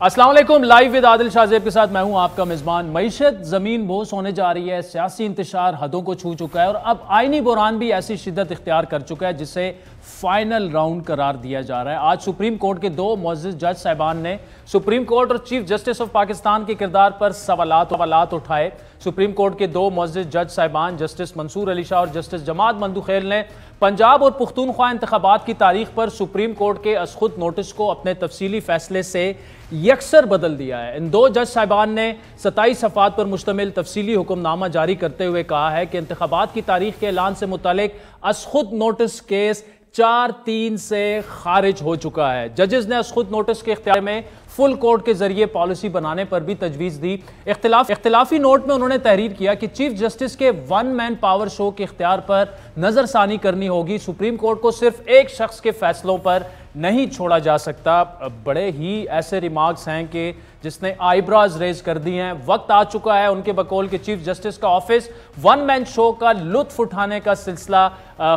السلام علیکم، live with عادل شاہ زیب کے ساتھ میں ہوں آپ کا میزبان۔ معیشت زمین بوس ہونے جا رہی ہے، سیاسی انتشار حدوں کو چھو چکا ہے اور اب آئینی بحران بھی ایسی شدت اختیار کر چکا ہے جسے فائنل راؤنڈ قرار دیا جا رہا ہے۔ آج سپریم کورٹ کے دو معزز جج صاحبان نے سپریم کورٹ اور چیف جسٹس آف پاکستان کے کردار پر سوالات اٹھائے۔ سپریم کورٹ کے دو معزز جج صاحبان جسٹس منصور علی شاہ اور جسٹس جماعت مندوخیل نے پنجاب اور پختونخوا انتخابات کی تاریخ پر سپریم کورٹ کے از خود نوٹس کو اپنے تفصیلی فیصلے سے یکسر بدل دیا ہے۔ ان دو جج صاحبان نے 27 صفحات پر مشتمل تفصیلی حکم نامہ جاری کرتے ہوئے کہا ہے کہ انتخابات کی تاریخ کے اعلان سے متعلق از خود نوٹس کیس 4-3 سے خارج ہو چکا ہے۔ ججز نے از خود نوٹس کے اختیار میں فل کورٹ کے ذریعے پالیسی بنانے پر بھی تجویز دی۔ اختلافی نوٹ میں انہوں نے تحریر کیا کہ چیف جسٹس کے ون مین پاور شو کے اختیار پر نظر ثانی کرنی ہوگی۔ سپریم کورٹ کو صرف ایک شخص کے فیصلوں پر نہیں چھوڑا جا سکتا۔ بڑے ہی ایسے ریمارکس ہیں کہ جس نے آئی براز ریز کر دی ہیں۔ وقت آ چکا ہے ان کے بقول کہ چیف جسٹس کا آفس ون مین شو کا لطف اٹھانے کا سلسلہ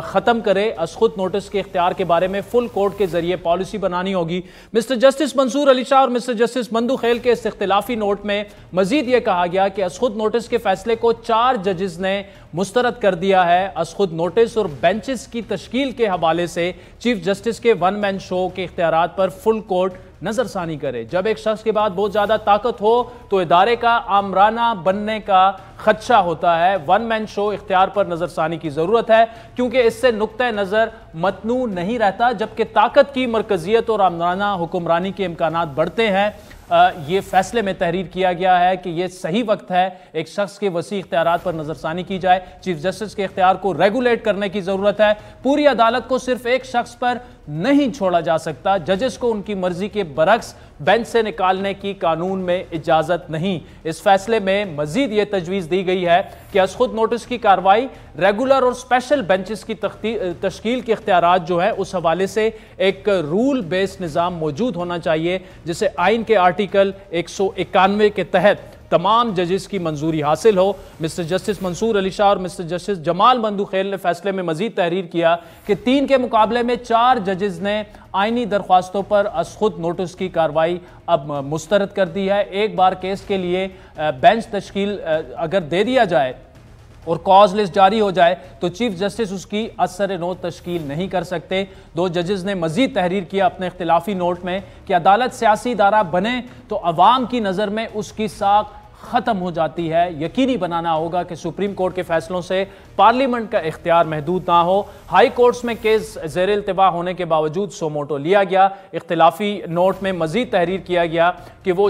ختم کرے۔ از خود نوٹس کے اختیار کے بارے میں فل کورٹ کے ذریعے پالیسی بنانی ہوگی۔ مسٹر جسٹس منصور علی شاہ اور مسٹر جسٹس مندوخیل کے اس اختلافی نوٹ میں مزید یہ کہا گیا کہ از خود نوٹس کے فیصلے کو 4 ججز نے مسترد کر دیا ہے۔ از خود نوٹس اور بینچز کی تشکیل کے حوالے سے چیف جسٹس کے ون مین شو کے اختیارات پر فل کورٹ نظر ثانی کرے۔ جب ایک شخص کے بعد بہت زیادہ طاقت ہو تو ادارے کا آمرانہ بننے کا خدشہ ہوتا ہے۔ ون مین شو اختیار پر نظر ثانی کی ضرورت ہے کیونکہ اس سے نقطہ نظر متنوع نہیں رہتا، جبکہ طاقت کی مرکزیت اور آمرانہ حکمرانی کے امکانات بڑھتے ہیں۔ یہ فیصلے میں تحریر کیا گیا ہے کہ یہ صحیح وقت ہے ایک شخص کے وسیع اختیارات پر نظر ثانی کی جائے۔ چیف جسٹس کے اختیار کو ریگولیٹ کرنے کی ضرورت ہے۔ پوری عدالت کو صرف ایک شخص پر نہیں چھوڑا جا سکتا۔ ججز کو ان کی مرضی کے برعکس بینچ سے نکالنے کی قانون میں اجازت نہیں۔ اس فیصلے میں مزید یہ تجویز دی گئی ہے کہ از خود نوٹس کی کارروائی ریگولر اور سپیشل بینچز کی تشکیل کے اختیارات جو ہے اس حوالے سے ایک رول بیس نظام موجود ہونا چاہیے جسے آئین کے آرٹیکل 191 کے تحت تمام ججز کی منظوری حاصل ہو۔ مسٹر جسٹس منصور علی شاہ اور مسٹر جسٹس جمال مندوخیل نے فیصلے میں مزید تحریر کیا کہ 3 کے مقابلے میں 4 ججز نے آئینی درخواستوں پر از خود نوٹس کی کارروائی اب مسترد کر دی ہے۔ ایک بار کیس کے لیے بینچ تشکیل اگر دے دیا جائے اور کاز لسٹ جاری ہو جائے تو چیف جسٹس اس کی اثر نو تشکیل نہیں کر سکتے۔ 2 ججز نے مزید تحریر کیا اپنے اختلافی نوٹ میں کہ عدالت سیاسی ادارہ بنے تو عوام کی نظر میں اس کی ساکھ ختم ہو جاتی ہے۔ یقینی بنانا ہوگا کہ سپریم کورٹ کے فیصلوں سے پارلیمنٹ کا اختیار محدود نہ ہو۔ ہائی کورٹس میں کیس زیر التوا ہونے کے باوجود سو موٹو لیا گیا۔ اختلافی نوٹ میں مزید تحریر کیا گیا کہ وہ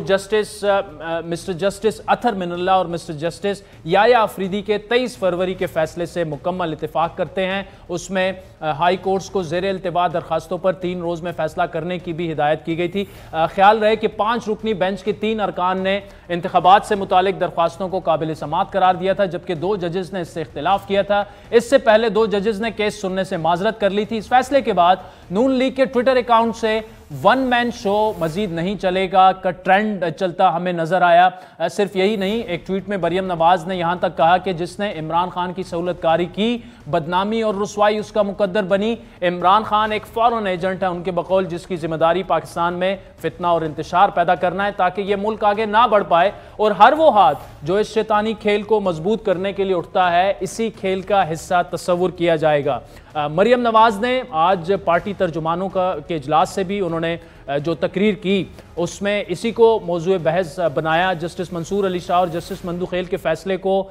مسٹر جسٹس اطہر من اللہ اور مسٹر جسٹس یحییٰ آفریدی کے 23 فروری کے فیصلے سے مکمل اتفاق کرتے ہیں۔ اس میں ہائی کورٹس کو زیر التوا درخواستوں پر 3 روز میں فیصلہ کرنے کی بھی ہدایت کی گئی تھی۔ خیال رہے کہ 5 رکنی بینچ کے 3 ارکان نے انتخابات سے متعلق درخواستوں کو قابل سماعت قرار دیا تھا، جبکہ 2 ججز نے اس سے اختلاف کیا تھا۔ اس سے پہلے 2 ججز نے کیس سننے سے معذرت کر لی تھی۔ اس فیصلے کے بعد نون لیگ کے ٹویٹر اکاؤنٹ سے ون مین شو مزید نہیں چلے گا کا ٹرینڈ چلتا ہمیں نظر آیا۔ صرف یہی نہیں، ایک ٹویٹ میں مریم نواز نے یہاں تک کہا کہ جس نے عمران خان کی سہولت کاری کی، بدنامی اور رسوائی اس کا مقدر بنی۔ عمران خان ایک فارن ایجنٹ ہے ان کے بقول، جس کی ذمہ داری پاکستان میں فتنہ اور انتشار پیدا کرنا ہے تاکہ یہ ملک آگے نہ بڑھ پائے، اور ہر وہ ہاتھ جو اس شیطانی کھیل کو مضبوط کرنے کے لیے اٹھتا ہے اسی کھیل کا حصہ تصور کیا جائے گا۔ مریم نواز نے آج پارٹی ترجمانوں کے اجلاس سے بھی انہوں نے جو تقریر کی اس میں اسی کو موضوع بحث بنایا۔ جسٹس منصور علی شاہ اور جسٹس مندوخیل کے فیصلے کو،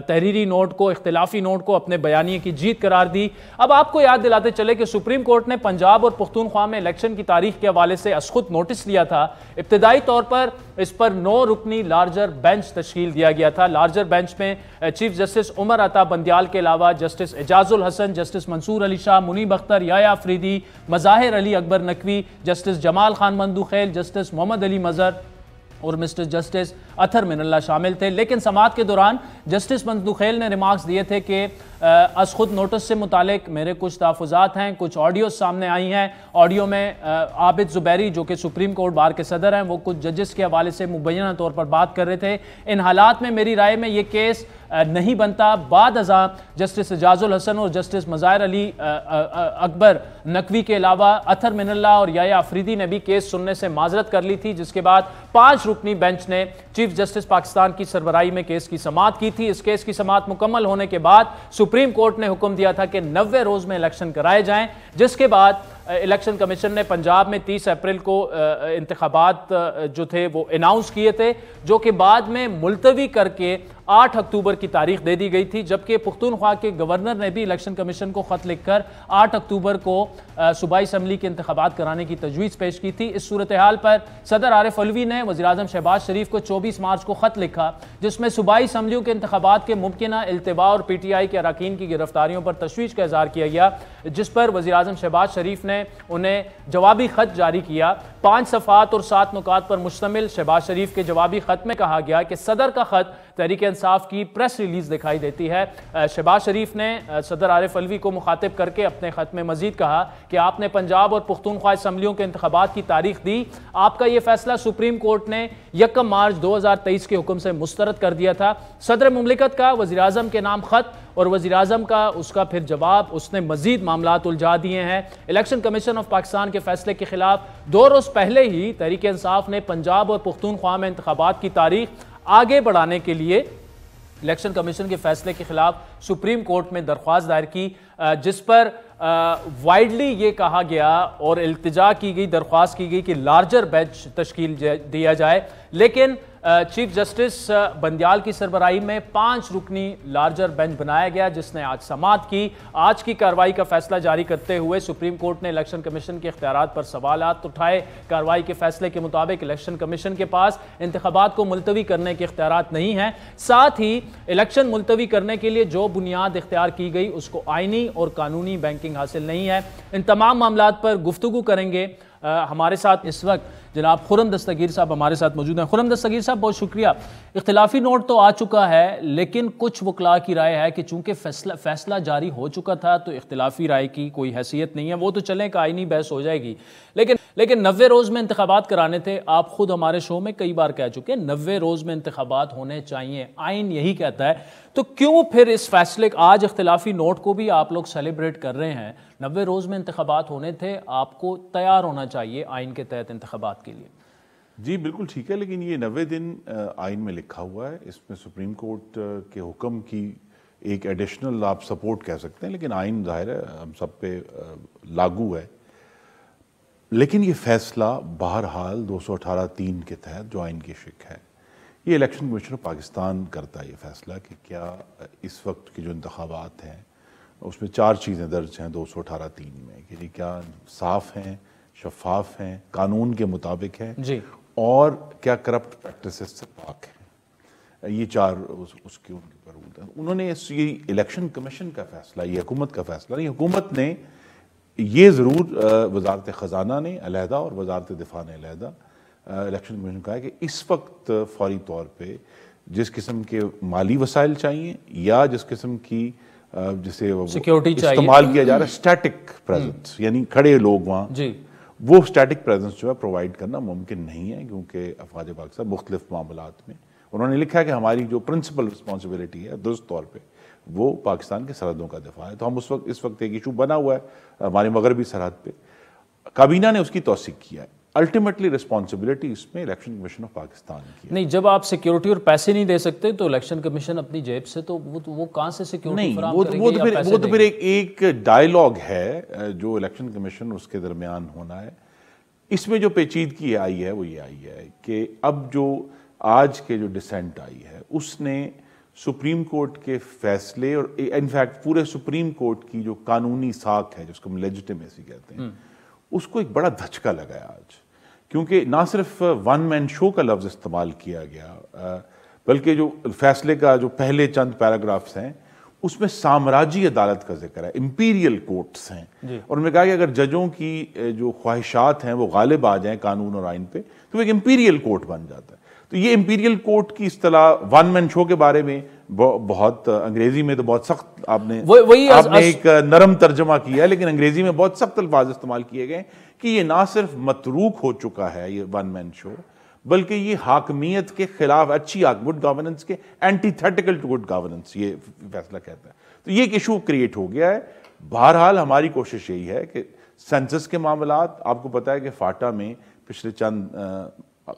تحریری نوٹ کو، اختلافی نوٹ کو اپنے بیانیے کی جیت قرار دی۔ اب آپ کو یاد دلاتے چلے کہ سپریم کورٹ نے پنجاب اور پختونخوا میں الیکشن کی تاریخ کے حوالے سے از خود نوٹس لیا تھا۔ ابتدائی طور پر اس پر 9 رکنی لارجر بینچ تشکیل دیا گیا تھا۔ لارجر بینچ میں چیف جسٹس عمر عطا بندیال کے علاوہ جسٹس اعجاز الحسن، جسٹس منصور علی شاہ، منیب اختر، یحییٰ آفریدی، مظاہر علی اکبر نقوی، جسٹس جمال خان مندوخیل، جسٹس محمد علی مظہر اور مسٹر جسٹس اطہر من اللہ شامل تھے، لیکن سماعت کے دوران جسٹس مندوخیل نے ریمارکس دیے تھے کہ از خود نوٹس سے متعلق میرے کچھ تحفظات ہیں، کچھ آڈیوز سامنے آئی ہیں۔ آڈیو میں عابد زبیری جو کہ سپریم کورٹ بار کے صدر ہیں، وہ کچھ ججز کے حوالے سے مبینہ طور پر بات کر رہے تھے۔ ان حالات میں میری رائے میں یہ کیس نہیں بنتا۔ بعد ازاں جسٹس اعجاز الحسن اور جسٹس مظاہر علی اکبر نقوی کے علاوہ اطہر من اللہ اور یحییٰ آفریدی نے بھی کیس سننے سے معذرت کر لی تھی، جس کے بعد 5 رکنی بینچ نے چیف جسٹس پاکستان کی سربراہی میں کیس کی سماعت کی تھی۔ اس کیس کی سماعت مکمل ہونے کے بعد سپریم کورٹ نے حکم دیا تھا کہ 90 روز میں الیکشن کرائے جائیں، جس کے بعد الیکشن کمیشن نے پنجاب میں 30 اپریل کو انتخابات جو تھے وہ اناؤنس کیے تھے، جو کہ بعد میں ملتوی کر کے 8 اکتوبر کی تاریخ دے دی گئی تھی، جبکہ پختونخوا کے گورنر نے بھی الیکشن کمیشن کو خط لکھ کر 8 اکتوبر کو صوبائی اسمبلی کے انتخابات کرانے کی تجویز پیش کی تھی۔ اس صورتحال پر صدر عارف علوی نے وزیراعظم شہباز شریف کو 24 مارچ کو خط لکھا، جس میں صوبائی اسمبلیوں کے انتخابات کے ممکنہ التوا اور پی ٹی آئی کے اراکین کی گرفتاریوں پر تشویش کا اظہار کیا گیا، جس پر وزیراعظم شہباز شریف نے انہیں جوابی خط جاری کیا۔ 5 صفحات اور 7 نکات پر مشتمل شہباز شریف کے جوابی خط میں کہا گیا کہ صدر کا خط تحریک انصاف کی پریس ریلیز دکھائی دیتی ہے۔ شہباز شریف نے صدر عارف علوی کو مخاطب کر کے اپنے خط میں مزید کہا کہ آپ نے پنجاب اور پختونخوا اسمبلیوں کے انتخابات کی تاریخ دی، آپ کا یہ فیصلہ سپریم کورٹ نے 1 مارچ 2023 کے حکم سے مسترد کر دیا تھا۔ صدر مملکت کا وزیراعظم کے نام خط اور وزیراعظم کا اس کا پھر جواب، اس نے مزید معاملات الجھا دیے ہیں۔ الیکشن کمیشن آف پاکستان کے فیصلے کے خلاف 2 روز پہلے ہی تحریک انصاف نے پنجاب اور پختونخوا میں انتخابات کی تاریخ آگے بڑھانے کے لیے الیکشن کمیشن کے فیصلے کے خلاف سپریم کورٹ میں درخواست دائر کی، جس پر وائڈلی یہ کہا گیا اور التجا کی گئی، درخواست کی گئی کہ لارجر بینچ تشکیل دیا جائے، لیکن چیف جسٹس بندیال کی سربراہی میں 5 رکنی لارجر بینچ بنایا گیا، جس نے آج سماعت کی۔ آج کی کارروائی کا فیصلہ جاری کرتے ہوئے سپریم کورٹ نے الیکشن کمیشن کے اختیارات پر سوالات اٹھائے۔ کارروائی کے فیصلے کے مطابق الیکشن کمیشن کے پاس انتخابات کو ملتوی کرنے کے اختیارات نہیں ہیں، ساتھ ہی الیکشن ملتوی کرنے کے لیے جو بنیاد اختیار کی گئی اس کو آئینی اور قانونی بینکنگ حاصل نہیں ہے۔ ان تمام معاملات پر گفتگو کریں گے۔ ہمارے ساتھ اس وقت جناب خرم دستگیر صاحب ہمارے ساتھ موجود ہیں۔ خرم دستگیر صاحب بہت شکریہ۔ اختلافی نوٹ تو آ چکا ہے، لیکن کچھ وکلاء کی رائے ہے کہ چونکہ فیصلہ جاری ہو چکا تھا تو اختلافی رائے کی کوئی حیثیت نہیں ہے، وہ تو چلیں کہ آئینی بحث ہو جائے گی، لیکن 90 روز میں انتخابات کرانے تھے۔ آپ خود ہمارے شو میں کئی بار کہہ چکے ہیں 90 روز میں انتخابات ہونے چاہیے، آئین یہی کہتا ہے، تو کیوں پھر اس فیصلے آج اختلافی نوٹ کو بھی آپ لوگ سیلیبریٹ کر رہے ہیں؟ 90 روز میں انتخابات ہونے تھے، آپ کو تیار ہونا چاہیے آئین کے تحت انتخابات کے لیے۔ جی بالکل ٹھیک ہے، لیکن یہ 90 دن آئین میں لکھا ہوا ہے، اس میں سپریم کورٹ کے حکم کی ایک ایڈیشنل آپ سپورٹ کہہ سکتے ہیں، لیکن آئین ظاہر ہے ہم سب پہ لاگو ہے۔ لیکن یہ فیصلہ بہرحال 218(3) کے تحت جو آئین کی شق ہے، یہ الیکشن کمیشن آف پاکستان کرتا ہے یہ فیصلہ کہ کیا اس وقت کے جو انتخابات ہیں اس میں 4 چیزیں درج ہیں 218(3) میں، کہ کیا صاف ہیں، شفاف ہیں، قانون کے مطابق ہیں، جی، اور کیا کرپٹ پریکٹسز سے پاک ہیں۔ یہ 4 اس کے ان کے اوپر ہیں۔ انہوں نے یہ الیکشن کمیشن کا فیصلہ، یہ حکومت کا فیصلہ نہیں، حکومت نے یہ ضرور وزارت خزانہ نے علیحدہ اور وزارت دفاع نے علیحدہ الیکشن کمیشن کہا ہے کہ اس وقت فوری طور پہ جس قسم کے مالی وسائل چاہیے یا جس قسم کی جسے استعمال کیا جا رہا ہے اسٹیٹک پریزنس، یعنی کھڑے لوگ وہاں، وہ اسٹیٹک پریزنس جو ہے پرووائڈ کرنا ممکن نہیں ہے، کیونکہ افواج پاکستان مختلف معاملات میں انہوں نے لکھا ہے کہ ہماری جو پرنسپل رسپانسبلٹی ہے درست طور پہ وہ پاکستان کے سرحدوں کا دفاع ہے۔ تو ہم اس وقت ایک ایشو بنا ہوا ہے ہماری مغربی سرحد پہ، کابینہ نے اس کی توثیق کیا ہے۔ الٹیمیٹلی رسپانسبلٹی اس میں الیکشن کمیشن آف پاکستان کی ہے۔ نہیں، جب آپ سیکیورٹی اور پیسے نہیں دے سکتے تو الیکشن کمیشن اپنی جیب سے تو وہ کہاں سے سیکیورٹی فراہم کرے گی؟ نہیں، وہ تو پھر ایک ڈائیلاگ ہے جو الیکشن کمیشن اس کے درمیان ہونا ہے۔ اس میں جو پیچیدگی آئی ہے وہ یہ آئی ہے کہ اب جو آج کے جو ڈسینٹ آئی ہے اس نے سپریم کورٹ کے فیصلے اور انفیکٹ پورے سپریم کورٹ کی جو قانونی ساکھ ہے جس کو ہم لیجٹیمیسی کہتے ہیں اس کو ایک بڑا دھچکا لگا ہے آج، کیونکہ نہ صرف ون مین شو کا لفظ استعمال کیا گیا بلکہ جو فیصلے کا جو پہلے چند پیراگرافز ہیں اس میں سامراجی عدالت کا ذکر ہے، امپیریل کورٹس ہیں، اور انہوں نے کہا کہ اگر ججوں کی جو خواہشات ہیں وہ غالب آ جائیں قانون اور آئین پہ تو ایک امپیریل کورٹ بن جاتا ہے۔ تو یہ امپیریل کورٹ کی اصطلاح ون مین شو کے بارے میں بہت انگریزی میں تو بہت سخت آپ نے ایک نرم ترجمہ کیا ہے، لیکن انگریزی میں بہت سخت الفاظ استعمال کیے گئے کہ یہ نہ صرف متروک ہو چکا ہے یہ ون مین شو، بلکہ یہ حاکمیت کے خلاف، اچھی گڈ گورننس کے antithetical to good governance یہ فیصلہ کہتا ہے. تو یہ ایک ایشو کریٹ ہو گیا ہے. بہرحال ہماری کوشش یہی ہے کہ سینسس کے معاملات، آپ کو پتا ہے کہ فاٹا میں پچھلے چند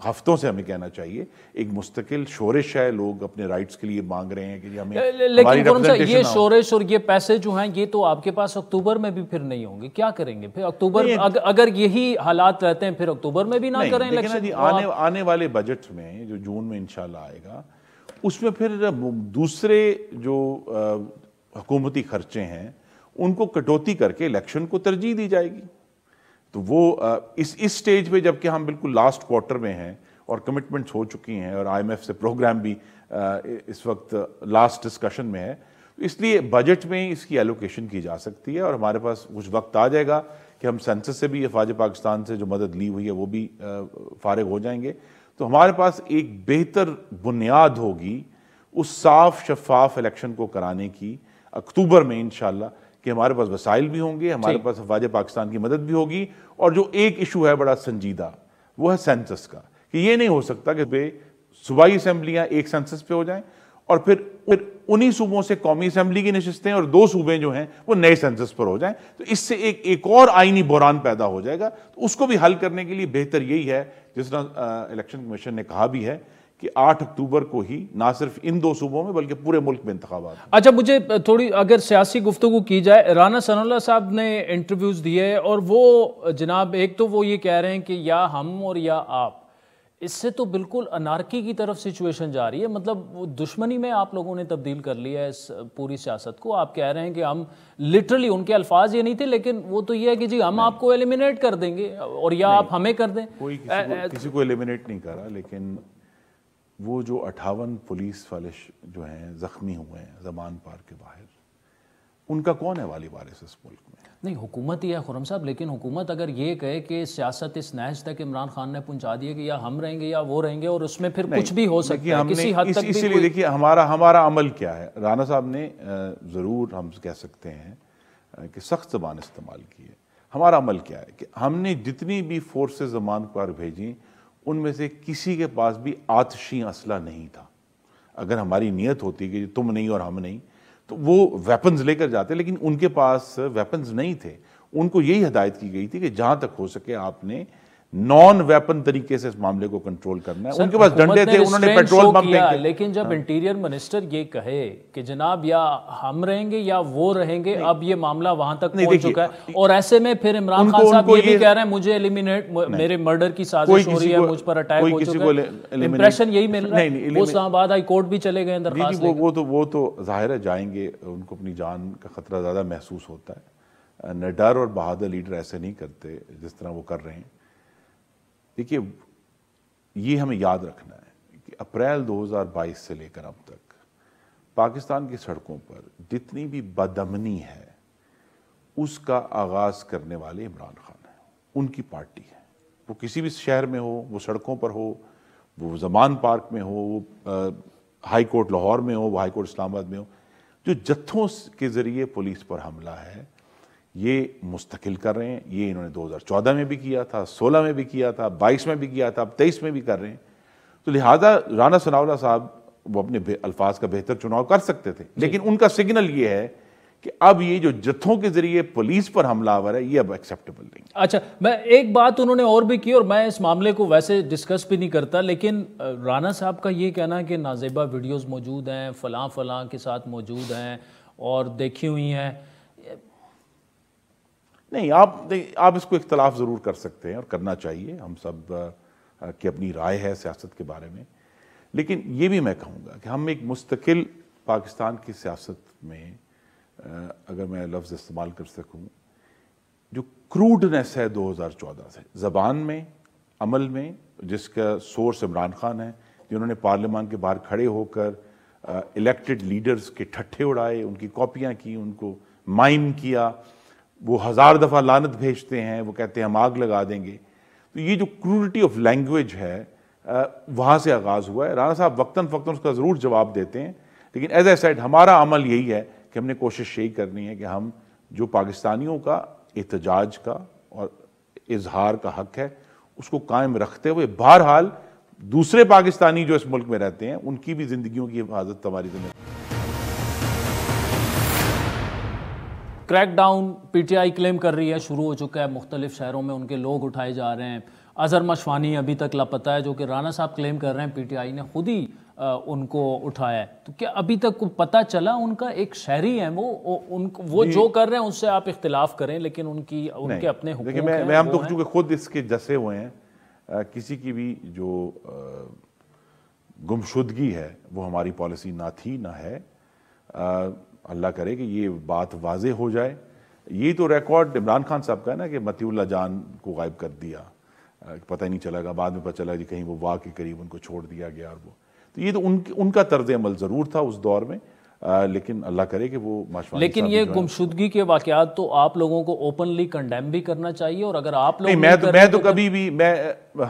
ہفتوں سے ہمیں کہنا چاہیے ایک مستقل شورش ہے، لوگ اپنے رائٹس کے لیے مانگ رہے ہیں کہ ہمیں، لیکن یہ شورش اور یہ پیسے جو ہیں یہ تو آپ کے پاس اکتوبر میں بھی پھر نہیں ہوں گے، کیا کریں گے پھر اکتوبر اگر یہی حالات رہتے ہیں پھر اکتوبر میں بھی نہ کریں الیکشن؟ آنے والے بجٹ میں جو جون میں انشاءاللہ آئے گا اس میں پھر دوسرے جو حکومتی خرچے ہیں ان کو کٹوتی کر کے الیکشن کو ترجیح دی جائے گی. تو وہ اس سٹیج پہ جبکہ ہم بالکل لاسٹ کوارٹر میں ہیں اور کمٹمنٹس ہو چکی ہیں اور آئی ایم ایف سے پروگرام بھی اس وقت لاسٹ ڈسکشن میں ہے، اس لیے بجٹ میں اس کی ایلوکیشن کی جا سکتی ہے اور ہمارے پاس کچھ وقت آ جائے گا کہ ہم سینسس سے بھی، افواج پاکستان سے جو مدد لی ہوئی ہے وہ بھی فارغ ہو جائیں گے. تو ہمارے پاس ایک بہتر بنیاد ہوگی اس صاف شفاف الیکشن کو کرانے کی اکتوبر میں انشاءاللہ، کہ ہمارے پاس وسائل بھی ہوں گے، ہمارے پاس افواج پاکستان کی مدد بھی ہوگی. اور جو ایک ایشو ہے بڑا سنجیدہ وہ ہے سینسس کا، کہ یہ نہیں ہو سکتا کہ صوبائی اسمبلیاں ایک سینسس پہ ہو جائیں اور پھر انہی صوبوں سے قومی اسمبلی کی نشستیں اور 2 صوبے جو ہیں وہ نئے سینسس پر ہو جائیں. تو اس سے ایک اور آئینی بحران پیدا ہو جائے گا. تو اس کو بھی حل کرنے کے لیے بہتر یہی ہے، جس طرح الیکشن کمیشن نے کہا بھی ہے کہ 8 اکتوبر کو ہی نہ صرف ان 2 صوبوں میں بلکہ پورے ملک میں انتخابات. اچھا، مجھے تھوڑی اگر سیاسی گفتگو کی جائے، رانا ثناء اللہ صاحب نے انٹرویوز دیے اور وہ جناب ایک تو وہ یہ کہہ رہے ہیں کہ یا ہم اور یا آپ، اس سے تو بالکل انارکی کی طرف سچویشن جا رہی ہے. مطلب وہ دشمنی میں آپ لوگوں نے تبدیل کر لیا ہے اس پوری سیاست کو. آپ کہہ رہے ہیں کہ ہم لٹرلی، ان کے الفاظ یہ نہیں تھے لیکن وہ تو یہ ہے کہ جی ہم آپ کو ایلیمینیٹ کر دیں گے اور یا آپ ہمیں کر دیں. کوئی کسی کو ایلیمینیٹ نہیں کر رہا، لیکن وہ جو 58 پولیس والے جو ہیں زخمی ہوئے ہیں زمان پارک کے باہر، ان کا کون ہے والی وارث اس ملک میں؟ نہیں، حکومت ہی ہے خرم صاحب. لیکن حکومت اگر یہ کہے کہ سیاست اس نہج تک عمران خان نے پہنچا دی ہے کہ یا ہم رہیں گے یا وہ رہیں گے، اور اس میں پھر کچھ بھی ہو سکتا ہے کسی حد تک. اسی لیے دیکھیے ہمارا عمل کیا ہے. رانا صاحب نے ضرور ہم کہہ سکتے ہیں کہ سخت زبان استعمال کی ہے. ہمارا عمل کیا ہے کہ ہم نے جتنی بھی فورسز زمان پر بھیجیں ان میں سے کسی کے پاس بھی آتشی اسلحہ نہیں تھا. اگر ہماری نیت ہوتی کہ تم نہیں اور ہم نہیں تو وہ ویپنز لے کر جاتے، لیکن ان کے پاس ویپنز نہیں تھے. ان کو یہی ہدایت کی گئی تھی کہ جہاں تک ہو سکے آپ نے نان ویپن طریقے سے اس معاملے کو کنٹرول کرنا ہے. ان کے پاس ڈنڈے تھے، انہوں نے پیٹرول پمپ پھینکے. لیکن جب انٹیریئر منسٹر یہ کہے کہ جناب یا ہم رہیں گے یا وہ رہیں گے، اب یہ معاملہ وہاں تک پہنچ چکا ہے اور ایسے میں پھر عمران خان صاحب یہ بھی کہہ رہے ہیں مجھے ایلیمینیٹ، میرے مرڈر کی سازش ہو رہی ہے، مجھ پر اٹیک ہو چکا ہے. امپریشن یہی مل رہا ہے. وہ اسلام آباد ہائی کورٹ بھی چلے گئے درخواست. وہ تو ظاہر ہے جائیں گے، ان کو اپنی جان کا خطرہ زیادہ محسوس ہوتا ہے. نڈر اور بہادر لیڈر ایسے نہیں کرتے جس طرح وہ کر رہے ہیں. دیکھیے یہ ہمیں یاد رکھنا ہے کہ اپریل 2022 سے لے کر اب تک پاکستان کی سڑکوں پر جتنی بھی بدامنی ہے اس کا آغاز کرنے والے عمران خان ہیں. ان کی پارٹی ہے. وہ کسی بھی شہر میں ہو، وہ سڑکوں پر ہو، وہ زمان پارک میں ہو، وہ ہائی کورٹ لاہور میں ہو، وہ ہائی کورٹ اسلام آباد میں ہو. جو جتھوں کے ذریعے پولیس پر حملہ ہے یہ مستقل کر رہے ہیں. یہ انہوں نے 2014 میں بھی کیا تھا، 16 میں بھی کیا تھا، 22 میں بھی کیا تھا، اب 23 میں بھی کر رہے ہیں. تو لہٰذا رانا ثناء اللہ صاحب وہ اپنے الفاظ کا بہتر چناؤ کر سکتے تھے، لیکن ان کا سگنل یہ ہے کہ اب یہ جو جتھوں کے ذریعے پولیس پر حملہ آور ہے یہ اب ایکسیپٹیبل نہیں. اچھا، میں ایک بات انہوں نے اور بھی کی اور میں اس معاملے کو ویسے ڈسکس بھی نہیں کرتا، لیکن رانا صاحب کا یہ کہنا ہے کہ نازیبہ ویڈیوز موجود ہیں، فلاں فلاں کے ساتھ موجود ہیں اور دیکھی ہوئی ہیں. نہیں، آپ اس کو اختلاف ضرور کر سکتے ہیں اور کرنا چاہیے. ہم سب کی اپنی رائے ہے سیاست کے بارے میں، لیکن یہ بھی میں کہوں گا کہ ہم ایک مستقل پاکستان کی سیاست میں، اگر میں لفظ استعمال کر سکوں، جو کروڈنس ہے 2014 سے زبان میں، عمل میں، جس کا سورس عمران خان ہے، جنہوں نے پارلیمان کے باہر کھڑے ہو کر الیکٹڈ لیڈرز کے ٹھٹھے اڑائے، ان کی کاپیاں کی، ان کو مائم کیا. وہ 1000 دفعہ لعنت بھیجتے ہیں، وہ کہتے ہیں ہم آگ لگا دیں گے. تو یہ جو کروڈٹی آف لینگویج ہے وہاں سے آغاز ہوا ہے. رانا صاحب وقتاً فوقتاً اس کا ضرور جواب دیتے ہیں, لیکن ایز اے سیڈ ہمارا عمل یہی ہے کہ ہم نے کوشش یہی کرنی ہے کہ ہم جو پاکستانیوں کا احتجاج کا اور اظہار کا حق ہے اس کو قائم رکھتے ہوئے بہرحال دوسرے پاکستانی جو اس ملک میں رہتے ہیں ان کی بھی زندگیوں کی حفاظت ہماری ذمہ داری. Crackdown P T I claim کر رہی ہے شروع ہو چکا ہے, مختلف شہروں میں ان کے لوگ اٹھائے جا رہے ہیں. اظہر مشفانی ابھی تک لاپتہ ہے, جو کہ رانا صاحب کلیم کر رہے ہیں پی ٹی آئی نے خود ہی ان کو اٹھایا ہے. تو کیا ابھی تک کو پتہ چلا ان کا ایک شہری ہے وہ جو کر رہے ہیں اس سے آپ اختلاف کریں لیکن ان کے اپنے حقوق ہیں. دیکھیں ہم تو چونکہ خود اس کے جسے ہوئے ہیں, کسی کی بھی جو گمشدگی ہے وہ ہماری پالیسی نہ تھی نہ ہے. اللہ کرے کہ یہ بات واضح ہو جائے. یہ تو ریکارڈ عمران خان صاحب کا ہے نا کہ مطیع اللہ جان کو غائب کر دیا, پتہ ہی نہیں چلا گا, بعد میں پتہ چلا کہ کہیں وہ واہ کے قریب ان کو چھوڑ دیا گیا. اور وہ تو یہ تو ان کا طرز عمل ضرور تھا اس دور میں, لیکن اللہ کرے کہ وہ لیکن یہ گمشدگی کے واقعات تو آپ لوگوں کو اوپنلی کنڈیم بھی کرنا چاہیے. اور اگر آپ لوگ میں تو کبھی بھی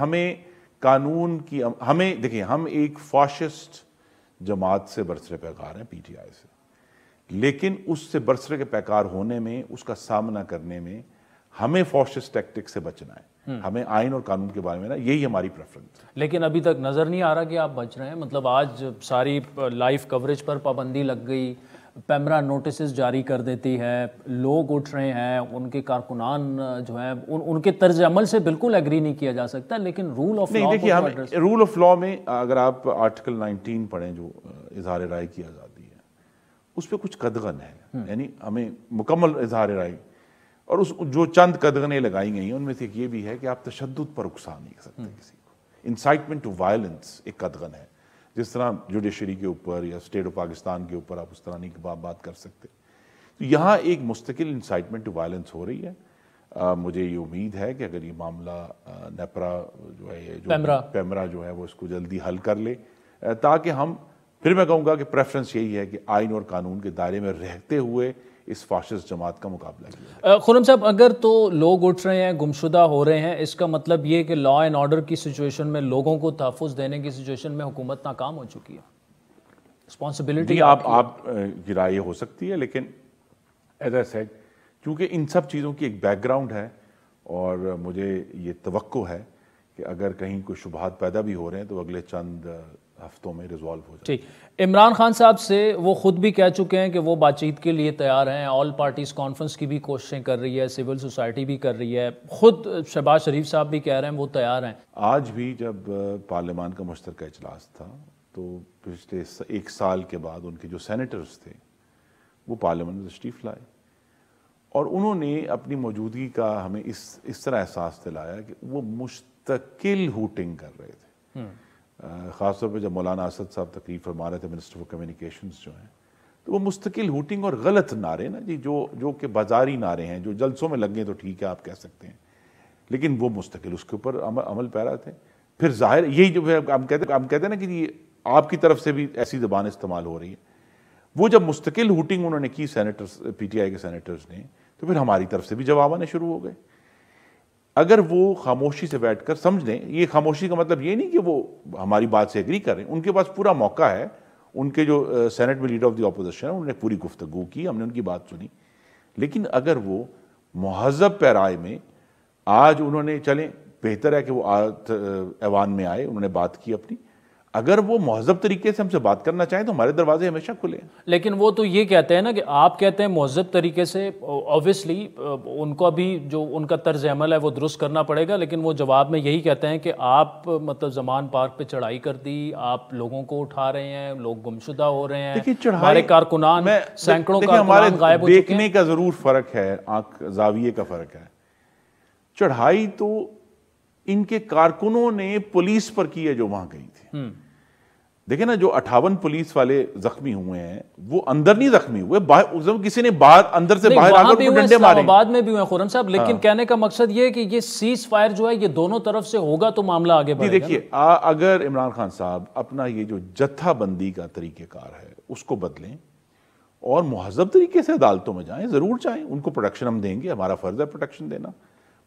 ہمیں قانون کی ہمیں دیکھیں ہم ایک فاشسٹ جماعت سے برسر پیکار ہیں پی ٹی آئی سے, لیکن اس سے برسر کے پیکار ہونے میں اس کا سامنا کرنے میں ہمیں فاشسٹ ٹیکٹک سے بچنا ہے. ہمیں آئین اور قانون کے بارے میں نا یہی ہماری پریفرنس ہے. لیکن ابھی تک نظر نہیں آ رہا کہ آپ بچ رہے ہیں. مطلب آج ساری لائیو کوریج پر پابندی لگ گئی, پیمرا نوٹسز جاری کر دیتی ہے, لوگ اٹھ رہے ہیں, ان کے کارکنان جو ہیں ان کے طرز عمل سے بالکل ایگری نہیں کیا جا سکتا. لیکن رول آف لا, دیکھیے ہم رول آف لا میں اگر آپ آرٹیکل 19 پڑھیں جو اظہار رائے کی آزادی ہے, اس پہ کچھ قدغن ہے, یعنی ہمیں مکمل اظہار رائے, اور اس جو چند قدغنیں لگائی گئی ہیں ان میں سے ایک یہ بھی ہے کہ آپ تشدد پر اکسا نہیں کر سکتے کسی کو. انسائٹمنٹ ٹو وائلنس ایک قدغن ہے, جس طرح جوڈیشری کے اوپر یا اسٹیٹ آف پاکستان کے اوپر آپ اس طرح نہیں بات کر سکتے. تو یہاں ایک مستقل انسائٹمنٹ ٹو وائلنس ہو رہی ہے. مجھے یہ امید ہے کہ اگر یہ معاملہ نیپرا جو ہے پیمرا جو ہے وہ اس کو جلدی حل کر لے, تاکہ ہم پھر میں کہوں گا کہ پریفرنس یہی ہے کہ آئین اور قانون کے دائرے میں رہتے ہوئے اس فاشسٹ جماعت کا مقابلہ کیا. خرم صاحب, اگر تو لوگ اٹھ رہے ہیں, گمشدہ ہو رہے ہیں, اس کا مطلب یہ کہ لا اینڈ آرڈر کی سچویشن میں, لوگوں کو تحفظ دینے کی سچویشن میں حکومت ناکام ہو چکی ہے. رسپانسبلٹی آپ کی رائے ہو سکتی ہے, لیکن ایز اے سیڈ چونکہ ان سب چیزوں کی ایک بیک گراؤنڈ ہے, اور مجھے یہ توقع ہے کہ اگر کہیں کوئی شبہات پیدا بھی ہو رہے ہیں تو اگلے چند ہفتوں میں ریزالو ہو جائے. ٹھیک. عمران خان صاحب سے وہ خود بھی کہہ چکے ہیں کہ وہ بات چیت کے لیے تیار ہیں, آل پارٹیز کانفرنس کی بھی کوششیں کر رہی ہے, سول سوسائٹی بھی کر رہی ہے, خود شہباز شریف صاحب بھی کہہ رہے ہیں وہ تیار ہیں. آج بھی جب پارلیمان کا مشترکہ اجلاس تھا تو پچھلے 1 سال کے بعد ان کے جو سینیٹرز تھے وہ پارلیمان میں تشریف لائے, اور انہوں نے اپنی موجودگی کا ہمیں اس طرح احساس دلایا کہ وہ مستقل ہوٹنگ کر رہے تھے. خاص طور پہ جب مولانا اسد صاحب تقریر فرما رہے تھے, منسٹر فار کمیونیکیشنز جو ہیں, تو وہ مستقل ہوٹنگ اور غلط نعرے نا جی, جو کہ بازاری نعرے ہیں, جو جلسوں میں لگیں تو ٹھیک ہے آپ کہہ سکتے ہیں, لیکن وہ مستقل اس کے اوپر عمل پیرا تھے. پھر ظاہر یہی جو ہم کہتے ہیں نا کہ یہ آپ کی طرف سے بھی ایسی زبان استعمال ہو رہی ہے, وہ جب مستقل ہوٹنگ انہوں نے کی سینیٹرز, پی ٹی آئی کے سینیٹرز نے, تو پھر ہماری طرف سے بھی جواب آنے شروع ہو گئے. اگر وہ خاموشی سے بیٹھ کر سمجھ لیں, یہ خاموشی کا مطلب یہ نہیں کہ وہ ہماری بات سے ایگری کر رہے ہیں, ان کے پاس پورا موقع ہے, ان کے جو سینٹ میں لیڈر آف دی اپوزیشن ہیں انہوں نے پوری گفتگو کی, ہم نے ان کی بات سنی, لیکن اگر وہ مہذب پیرائے میں آج انہوں نے, چلیں بہتر ہے کہ وہ ایوان میں آئے, انہوں نے بات کی اپنی, اگر وہ مہذب طریقے سے ہم سے بات کرنا چاہیں تو ہمارے دروازے ہمیشہ کھلے ہیں. لیکن وہ تو یہ کہتے ہیں نا کہ آپ کہتے ہیں مہذب طریقے سے, اوبویسلی ان کو بھی جو ان کا طرز عمل ہے وہ درست کرنا پڑے گا, لیکن وہ جواب میں یہی کہتے ہیں کہ آپ مطلب زمان پارک پہ چڑھائی کر دی, آپ لوگوں کو اٹھا رہے ہیں, لوگ گمشدہ ہو رہے ہیں, ہمارے کارکنان سینکڑوں کارکنان غائب ہو چکے ہیں. دیکھنے کا ضرور فرق ہے, آنکھ زاویے کا فرق ہے. چڑھائی تو ان کے کارکنوں نے پولیس پر کی ہے جو وہاں گئی تھی. دیکھیں نا, جو 58 پولیس والے زخمی ہوئے ہیں وہ اندر نہیں زخمی ہوئے, کسی نے باہر اندر سے باہر آ کر ڈنڈے مارے. بعد میں بھی ہوئے خرم صاحب, لیکن کہنے کا مقصد یہ ہے کہ یہ سیز فائر جو ہے یہ دونوں طرف سے ہوگا تو معاملہ آگے بڑھے گا. دیکھیے اگر عمران خان صاحب اپنا یہ جو جتھا بندی کا طریقہ کار ہے اس کو بدلیں اور مہذب طریقے سے عدالتوں میں جائیں, ضرور جائیں, ان کو پروٹیکشن ہم دیں گے, ہمارا فرض ہے پروٹیکشن دینا,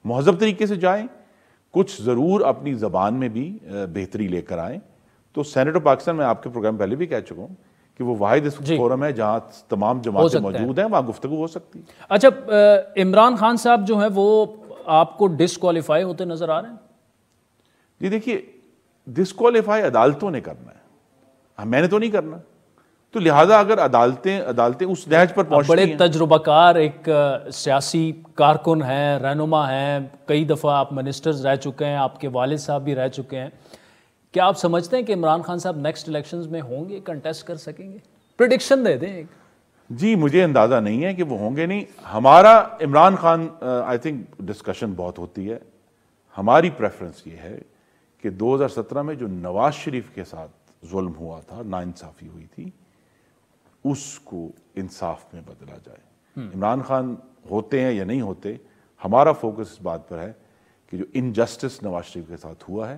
مہذب طریقے سے جائیں, کچھ ضرور اپنی زبان میں بھی بہتری لے کر آئیں. تو سینیٹ آف پاکستان میں آپ کے پروگرام پہلے بھی کہہ چکا ہوں کہ وہ واحد فورم ہے جہاں تمام جماعتیں موجود ہیں, وہاں گفتگو ہو سکتی ہے. اچھا, عمران خان صاحب جو ہیں وہ آپ کو ڈسکوالیفائی ہوتے نظر آ رہے ہیں؟ جی دیکھیے, ڈسکوالیفائی عدالتوں نے کرنا ہے, میں نے تو نہیں کرنا. تو لہٰذا اگر عدالتیں اس نہج پر پہنچتی ہیں. بڑے تجربہ کار ایک سیاسی کارکن ہیں, رہنما ہیں, کئی دفعہ آپ منسٹرز رہ چکے ہیں, آپ کے والد صاحب بھی رہ چکے ہیں. کیا آپ سمجھتے ہیں کہ عمران خان صاحب نیکسٹ الیکشنز میں ہوں گے, کنٹیسٹ کر سکیں گے؟ پریڈکشن دے دیں ایک. جی مجھے اندازہ نہیں ہے کہ وہ ہوں گے نہیں. ہمارا Imran Khan I think discussion بہت ہوتی ہے. ہماری پریفرنس یہ ہے کہ 2017 میں جو نواز شریف کے ساتھ ظلم ہوا تھا, ناانصافی ہوئی تھی, اس کو انصاف میں بدلا جائے. عمران خان ہوتے ہیں یا نہیں ہوتے, ہمارا فوکس اس بات پر ہے کہ جو انجسٹس نواز شریف کے ساتھ ہوا ہے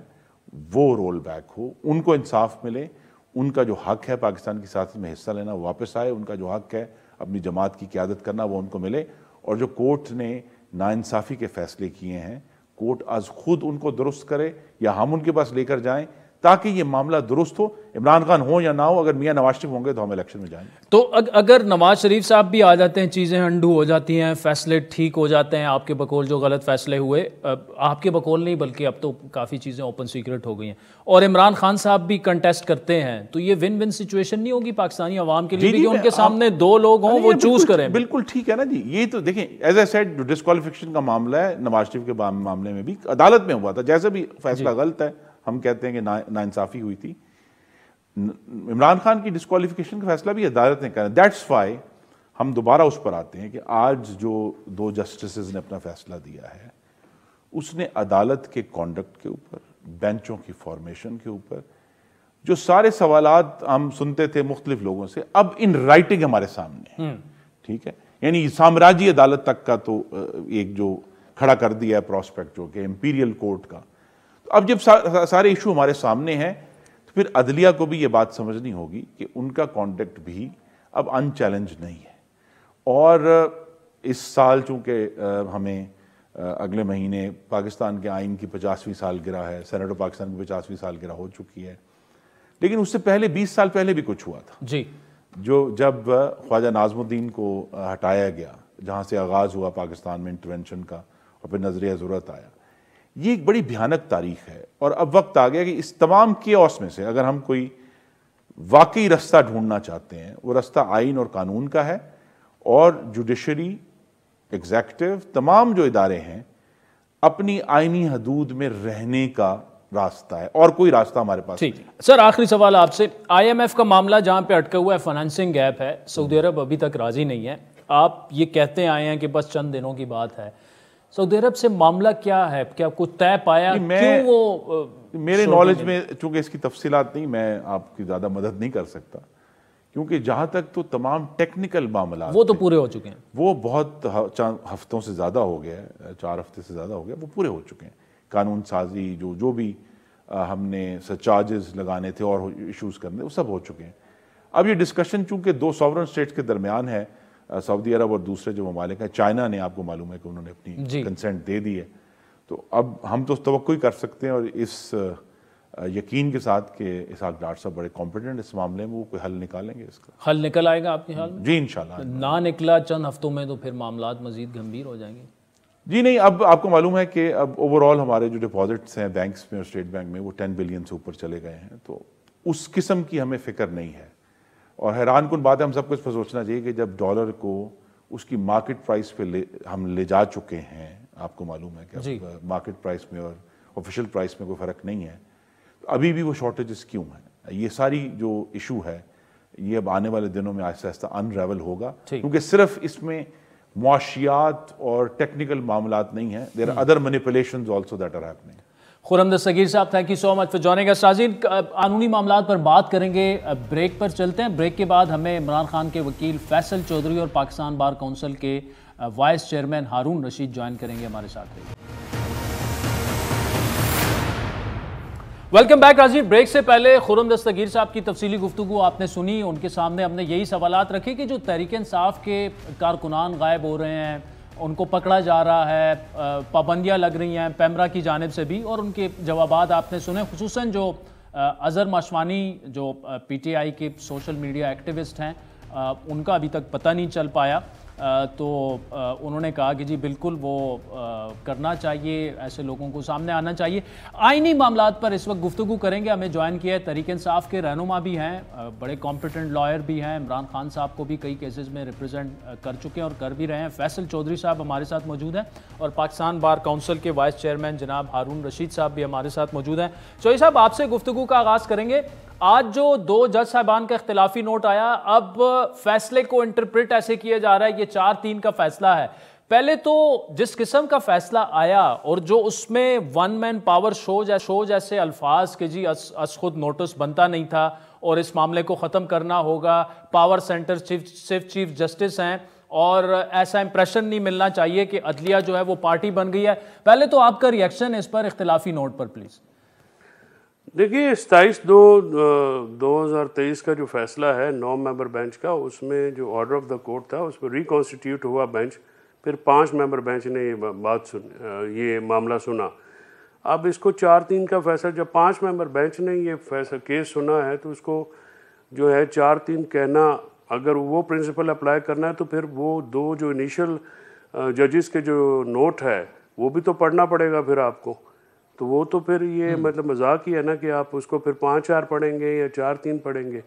وہ رول بیک ہو, ان کو انصاف ملے, ان کا جو حق ہے پاکستان کی سیاست میں حصہ لینا واپس آئے, ان کا جو حق ہے اپنی جماعت کی قیادت کرنا وہ ان کو ملے. اور جو کورٹ نے ناانصافی کے فیصلے کیے ہیں, کورٹ از خود ان کو درست کرے یا ہم ان کے پاس لے کر جائیں تاکہ یہ معاملہ درست ہو. عمران خان ہوں یا نہ ہو, اگر میاں نواز شریف ہوں گے تو ہم الیکشن میں جائیں گے. تو اگر نواز شریف صاحب بھی آ جاتے ہیں, چیزیں انڈو ہو جاتی ہیں, فیصلے ٹھیک ہو جاتے ہیں, آپ کے بقول جو غلط فیصلے ہوئے, آپ کے بقول نہیں بلکہ اب تو کافی چیزیں اوپن سیکرٹ ہو گئی ہیں, اور عمران خان صاحب بھی کنٹیسٹ کرتے ہیں, تو یہ ون ون سچویشن نہیں ہوگی پاکستانی عوام کے لیے بھی کہ ان کے سامنے دو لوگ ہوں, وہ چوز کریں؟ بالکل ٹھیک ہے نا جی. یہ تو دیکھیں, ایز اے سیڈ جو ڈسکوالیفیکیشن کا معاملہ ہے نواز شریف کے معاملے میں بھی عدالت میں ہوا تھا, جیسے بھی فیصلہ غلط ہے, ہم کہتے ہیں کہ ناانصافی ہوئی تھی. عمران خان کی ڈسکوالیفیکیشن کا فیصلہ بھی عدالت نے کرا. دیٹس وائی ہم دوبارہ اس پر آتے ہیں کہ آج جو 2 جسٹسز نے اپنا فیصلہ دیا ہے, اس نے عدالت کے کانڈکٹ کے اوپر, بینچوں کی فارمیشن کے اوپر جو سارے سوالات ہم سنتے تھے مختلف لوگوں سے, اب ان رائٹنگ ہمارے سامنے ہے. ٹھیک ہے, یعنی سامراجی عدالت تک کا تو ایک جو کھڑا کر دیا ہے پراسپیکٹ جو کہ امپیریل کورٹ کا. اب جب سارے ایشو ہمارے سامنے ہیں تو پھر عدلیہ کو بھی یہ بات سمجھنی ہوگی کہ ان کا کانڈکٹ بھی اب ان چیلنج نہیں ہے. اور اس سال چونکہ ہمیں اگلے مہینے پاکستان کے آئین کی 50ویں سالگرہ ہے, سینیٹ آف پاکستان کی 50ویں سالگرہ ہو چکی ہے, لیکن اس سے پہلے 20 سال پہلے بھی کچھ ہوا تھا جی, جو جب خواجہ ناظم الدین کو ہٹایا گیا, جہاں سے آغاز ہوا پاکستان میں انٹرونشن کا اور پھر نظریہ ضرورت آیا. یہ ایک بڑی بھیانک تاریخ ہے, اور اب وقت آ گیا کہ اس تمام کیوس میں سے اگر ہم کوئی واقعی رستہ ڈھونڈنا چاہتے ہیں, وہ رستہ آئین اور قانون کا ہے, اور جوڈیشری, ایگزیکٹو, تمام جو ادارے ہیں اپنی آئینی حدود میں رہنے کا راستہ ہے, اور کوئی راستہ ہمارے پاس. ٹھیک سر, آخری سوال آپ سے. آئی ایم ایف کا معاملہ جہاں پہ اٹکا ہوا ہے, فائنانسنگ گیپ ہے, سعودی عرب ابھی تک راضی نہیں ہے. آپ یہ کہتے آئے ہیں کہ بس چند دنوں کی بات ہے, سعودی عرب سے معاملہ کیا ہے, کیا کچھ طے پایا؟ کیوں وہ میرے نالج میں, چونکہ اس کی تفصیلات نہیں, میں آپ کی زیادہ مدد نہیں کر سکتا, کیونکہ جہاں تک تو تمام ٹیکنیکل معاملات وہ تو پورے ہو چکے ہیں, وہ بہت ہفتوں سے زیادہ ہو گیا ہے, 4 ہفتے سے زیادہ ہو گیا, وہ پورے ہو چکے ہیں. قانون سازی جو بھی ہم نے چارجز لگانے تھے اور ایشوز کرنے, وہ سب ہو چکے ہیں. اب یہ ڈسکشن چونکہ 2 ساورن اسٹیٹس کے درمیان ہے, سعودی عرب اور دوسرے جو ممالک ہیں, چائنا نے, آپ کو معلوم ہے کہ انہوں نے اپنی کنسنٹ دے دی ہے, تو اب ہم تو توقع ہی کر سکتے ہیں, اور اس یقین کے ساتھ کہ اسحاق ڈار صاحب بڑے کمپیٹنٹ اس معاملے میں, وہ کوئی حل نکالیں گے. اس کا حل نکل آئے گا آپ کے خیال میں؟ جی انشاءاللہ. نہ نکلا چند ہفتوں میں تو پھر معاملات مزید گمبھیر ہو جائیں گے. جی نہیں, اب آپ کو معلوم ہے کہ اب اوور آل ہمارے جو ڈپازٹس ہیں بینکس میں اور اسٹیٹ بینک میں, وہ 10 بلین سے اوپر چلے گئے ہیں, تو اس قسم کی ہمیں فکر نہیں ہے. اور حیران کن بات ہے, ہم سب کو اس پر سوچنا چاہیے کہ جب ڈالر کو اس کی مارکیٹ پرائس پہ ہم لے جا چکے ہیں, آپ کو معلوم ہے کہ مارکیٹ پرائس میں اور آفیشیل پرائس میں کوئی فرق نہیں ہے, ابھی بھی وہ شارٹیجز کیوں ہیں؟ یہ ساری جو ایشو ہے یہ اب آنے والے دنوں میں آہستہ آہستہ انریول ہوگا, کیونکہ صرف اس میں معاشیات اور ٹیکنیکل معاملات نہیں ہیں, there are other manipulations also that are happening. Khurram Dastgir sahab, thank you so much for joining us. ناظرین, قانونی معاملات پر بات کریں گے, بریک پر چلتے ہیں. بریک کے بعد ہمیں عمران خان کے وکیل فیصل چودھری اور پاکستان بار کونسل کے vice chairman Haroon Rashid join کریں گے ہمارے ساتھ. Welcome back. ناظرین, بریک سے پہلے خرم دستگیر صاحب کی تفصیلی گفتگو آپ نے سنی. ان کے سامنے ہم نے یہی سوالات رکھے کہ جو تحریک انصاف کے کارکنان غائب ہو رہے ہیں, ان کو پکڑا جا رہا ہے, پابندیاں لگ رہی ہیں پیمرا کی جانب سے بھی, اور ان کے جوابات آپ نے سنے, خصوصاً جو اظہر ماشوانی جو پی ٹی آئی کے سوشل میڈیا ایکٹیوسٹ ہیں, ان کا ابھی تک پتہ نہیں چل پایا. تو انہوں نے کہا کہ جی بالکل وہ کرنا چاہیے, ایسے لوگوں کو سامنے آنا چاہیے. آئینی معاملات پر اس وقت گفتگو کریں گے. ہمیں جوائن کیا ہے تحریک انصاف کے رہنما بھی ہیں, بڑے کمپیٹنٹ لائر بھی ہیں, عمران خان صاحب کو بھی کئی کیسز میں ریپرزینٹ کر چکے ہیں اور کر بھی رہے ہیں. فیصل چودھری صاحب ہمارے ساتھ موجود ہیں, اور پاکستان بار کونسل کے وائس چیئرمین جناب ہارون رشید صاحب بھی ہمارے ساتھ موجود ہیں. چودھری صاحب, آپ سے گفتگو کا آغاز کریں گے. آج جو 2 جج صاحبان کا اختلافی نوٹ آیا, اب فیصلے کو انٹرپریٹ ایسے کیا جا رہا ہے یہ 4-3 کا فیصلہ ہے. پہلے تو جس قسم کا فیصلہ آیا اور جو اس میں ون مین پاور شو جیسے الفاظ کہ جی از خود نوٹس بنتا نہیں تھا اور اس معاملے کو ختم کرنا ہوگا, پاور سینٹر صرف چیف جسٹس ہیں, اور ایسا امپریشن نہیں ملنا چاہیے کہ عدلیہ جو ہے وہ پارٹی بن گئی ہے. پہلے تو آپ کا ریئیکشن اس پر اختلافی نوٹ پر پلیز. دیکھیے 27/2/2023 کا جو فیصلہ ہے 9 ممبر بینچ کا, اس میں جو آرڈر آف دا کورٹ تھا اس میں ریکانسٹیٹیوٹ ہوا بینچ, پھر 5 ممبر بینچ نے یہ معاملہ سنا. اب اس کو 4-3 کا فیصلہ, جب 5 ممبر بینچ نے یہ فیصلہ کیس سنا ہے تو اس کو جو ہے 4-3 کہنا, اگر وہ پرنسپل اپلائی کرنا ہے تو پھر وہ 2 جو انیشل ججز کے جو نوٹ ہے وہ بھی تو پڑھنا پڑے گا پھر آپ کو. تو وہ تو پھر یہ مطلب مذاق ہی ہے نا کہ آپ اس کو پھر 5-4 پڑھیں گے یا 4-3 پڑھیں گے.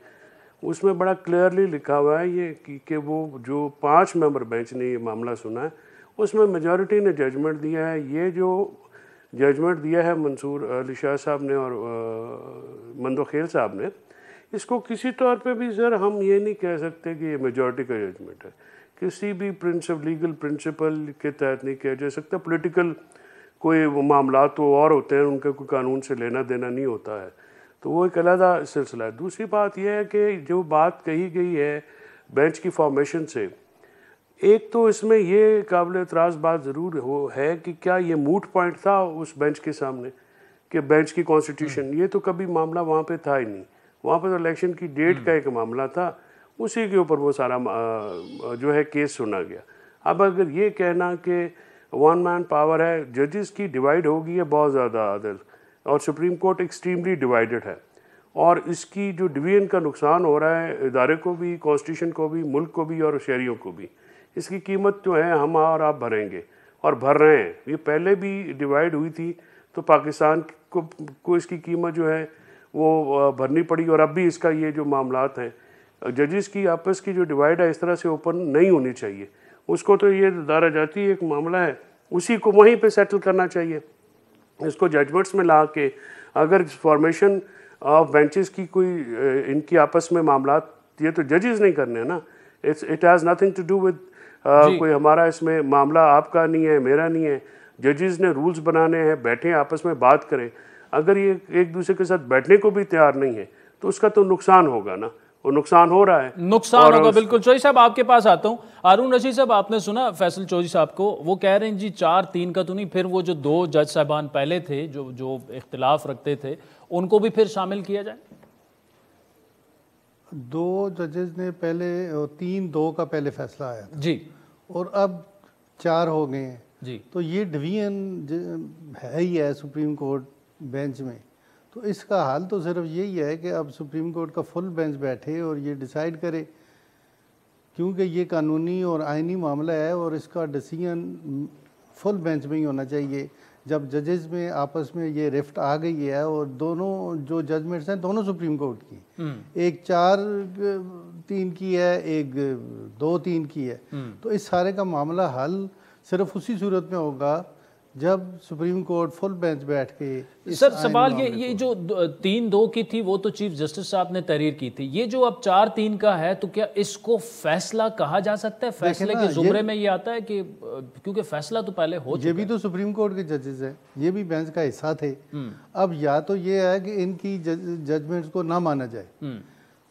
اس میں بڑا کلیئرلی لکھا ہوا ہے یہ کہ وہ جو 5 ممبر بینچ نے یہ معاملہ سنا ہے اس میں میجورٹی نے ججمنٹ دیا ہے. یہ جو ججمنٹ دیا ہے منصور علی شاہ صاحب نے اور مندوخیل صاحب نے, اس کو کسی طور پہ بھی سر ہم یہ نہیں کہہ سکتے کہ یہ میجورٹی کا ججمنٹ ہے. کسی بھی لیگل پرنسپل کے تحت نہیں کیا جا سکتا. پولیٹیکل کوئی معاملات تو اور ہوتے ہیں, ان کا کوئی قانون سے لینا دینا نہیں ہوتا ہے, تو وہ ایک علیحدہ سلسلہ ہے. دوسری بات یہ ہے کہ جو بات کہی گئی ہے بینچ کی فارمیشن سے, ایک تو اس میں یہ قابل اعتراض بات ضرور ہے کہ کیا یہ موٹ پوائنٹ تھا اس بینچ کے سامنے کہ بینچ کی کانسٹیٹیوشن, یہ تو کبھی معاملہ وہاں پہ تھا ہی نہیں. وہاں پہ تو الیکشن کی ڈیٹ کا ایک معاملہ تھا, اسی کے اوپر وہ سارا جو ہے کیس سنا گیا. اب اگر یہ کہنا کہ ون مین پاور ہے, ججز کی ڈیوائیڈ ہو گئی ہے بہت زیادہ عادل, اور سپریم کورٹ ایکسٹریملی ڈیوائیڈڈ ہے, اور اس کی جو ڈویژن کا نقصان ہو رہا ہے ادارے کو بھی, کانسٹیٹیوشن کو بھی, ملک کو بھی اور شہریوں کو بھی. اس کی قیمت جو ہے ہم اور آپ بھریں گے اور بھر رہے ہیں. یہ پہلے بھی ڈیوائیڈ ہوئی تھی تو پاکستان کو اس کی قیمت جو ہے وہ بھرنی پڑی, اور اب بھی اس کا یہ جو معاملات ہیں ججز کی آپس کی جو ڈیوائیڈ ہے اس طرح سے اوپن نہیں ہونی چاہیے. اس کو تو یہ دارہ جاتی ایک معاملہ ہے, اسی کو وہیں پہ سیٹل کرنا چاہیے. اس کو ججمنٹس میں لا کے اگر فارمیشن آف بینچز کی کوئی ان کی آپس میں معاملات, یہ تو ججز نہیں کرنے ہیں نا, it has nothing to do with کوئی ہمارا اس میں معاملہ آپ کا نہیں ہے, میرا نہیں ہے. ججز نے رولز بنانے ہیں, بیٹھیں آپس میں بات کریں. اگر یہ ایک دوسرے کے ساتھ بیٹھنے کو بھی تیار نہیں ہے تو اس کا تو نقصان ہوگا نا, وہ نقصان ہو رہا ہے, نقصان ہوگا. بالکل. چودھری صاحب آپ کے پاس آتا ہوں. ہارون رشید صاحب, آپ نے سنا فیصل چودھری صاحب کو, وہ کہہ رہے ہیں جی 4-3 کا تو نہیں, پھر وہ جو 2 جج صاحبان پہلے تھے جو اختلاف رکھتے تھے ان کو بھی پھر شامل کیا جائے. 2 ججز نے پہلے 3-2 کا پہلے فیصلہ آیا تھا جی, اور اب 4 ہو گئے ہیں جی. تو یہ ڈویژن ہے ہی ہے سپریم کورٹ بینچ میں. تو اس کا حل تو صرف یہی ہے کہ اب سپریم کورٹ کا فل بینچ بیٹھے اور یہ ڈیسائیڈ کرے, کیونکہ یہ قانونی اور آئینی معاملہ ہے اور اس کا ڈیسیژن فل بینچ میں ہی ہونا چاہیے. جب ججز میں آپس میں یہ رفٹ آ گئی ہے, اور دونوں جو ججمنٹس ہیں دونوں سپریم کورٹ کی, ایک 4-3 کی ہے, ایک 2-3 کی ہے, تو اس سارے کا معاملہ حل صرف اسی صورت میں ہوگا جب سپریم کورٹ فل بینچ بیٹھ کے. سر سوال یہ جو 3-2 کی تھی وہ تو چیف جسٹس صاحب نے تحریر کی تھی, یہ جو اب 4-3 کا ہے تو کیا اس کو فیصلہ کہا جا سکتا ہے؟ فیصلے کے زمرے میں یہ آتا ہے کہ کیونکہ فیصلہ تو پہلے ہو چکا. یہ بھی تو سپریم کورٹ کے ججز ہیں, یہ بھی بینچ کا حصہ تھے. اب یا تو یہ ہے کہ ان کی ججمنٹس کو نہ مانا جائے,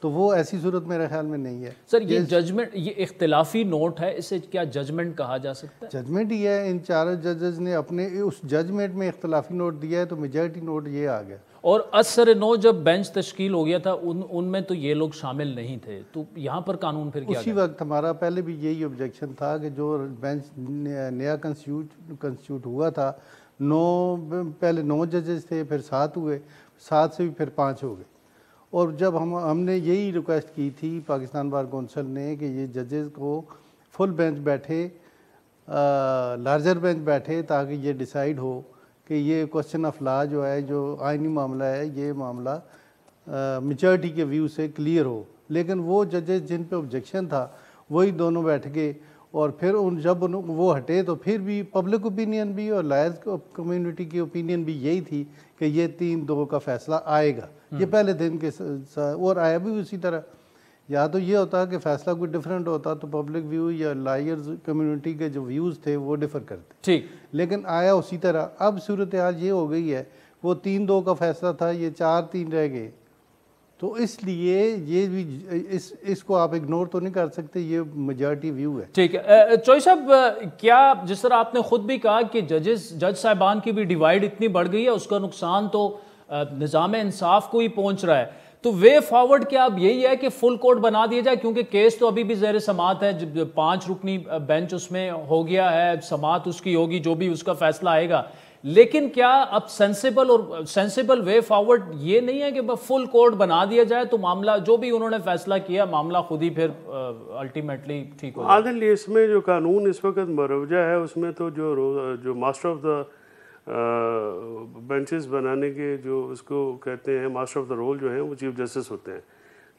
تو وہ ایسی صورت میرے خیال میں نہیں ہے. سر یہ ججمنٹ، یہ اختلافی نوٹ ہے، اسے کیا ججمنٹ کہا جا سکتا ہے؟ ججمنٹ ہی ہے. ان چاروں ججز نے اپنے اس ججمنٹ میں اختلافی نوٹ دیا ہے تو میجارٹی نوٹ یہ آ گیا. اور اثر نو جب بینچ تشکیل ہو گیا تھا ان میں تو یہ لوگ شامل نہیں تھے، تو یہاں پر قانون پھر کیا اسی وقت ہمارا پہلے بھی یہی آبجیکشن تھا کہ جو بینچ نیا کنسٹیٹیوٹ ہوا تھا، پہلے 9 ججز تھے، پھر 7 ہوئے، 7 سے بھی پھر 5 ہو گئے. اور جب ہم نے یہی ریکویسٹ کی تھی پاکستان بار کونسل نے کہ یہ ججز کو فل بینچ بیٹھے، لارجر بینچ بیٹھے، تاکہ یہ ڈیسائیڈ ہو کہ یہ کوسچن آف لا جو ہے، جو آئینی معاملہ ہے، یہ معاملہ میجارٹی کے ویو سے کلیئر ہو. لیکن وہ ججز جن پہ آبجیکشن تھا وہی دونوں بیٹھ گئے، اور پھر جب وہ ہٹے تو پھر بھی پبلک اوپینین بھی اور لائرز کمیونٹی کی اوپینین بھی یہی تھی کہ یہ 3-2 کا فیصلہ آئے گا. یہ پہلے دن کے اور آیا بھی اسی طرح. یا تو یہ ہوتا کہ فیصلہ کوئی ڈیفرنٹ ہوتا تو پبلک ویو یا لائرز کمیونٹی کے جو ویوز تھے وہ ڈیفر کرتے، ٹھیک، لیکن آیا اسی طرح. اب صورتحال یہ ہو گئی ہے، وہ 3-2 کا فیصلہ تھا، یہ 4-3 رہ گئے. تو اس لیے یہ بھی اس کو آپ اگنور تو نہیں کر سکتے، یہ میجارٹی ویو ہے. ٹھیک ہے. چوئی صاحب، کیا جس طرح آپ نے خود بھی کہا کہ جج صاحبان کی بھی ڈیوائیڈ اتنی بڑھ گئی ہے، اس کا نقصان تو نظام انصاف کو ہی پہنچ رہا ہے، تو وے فارورڈ کیا اب یہی ہے کہ فل کورٹ بنا دیا جائے؟ کیونکہ کیس تو ابھی بھی زیر سماعت ہے، 5 رکنی بینچ اس میں ہو گیا ہے، سماعت اس کی ہوگی، جو بھی اس کا فیصلہ آئے گا. لیکن کیا اب سینسیبل وے فارورڈ یہ نہیں ہے کہ فل کورٹ بنا دیا جائے تو معاملہ جو بھی انہوں نے فیصلہ کیا معاملہ خود ہی پھر الٹیمیٹلی ٹھیک ہو جائے؟ عادل، اس میں جو قانون اس وقت مروجہ ہے اس میں تو جو ماسٹر آف دا بینچز بنانے کے جو اس کو کہتے ہیں ماسٹر آف دا رول جو ہیں وہ چیف جسٹس ہوتے ہیں.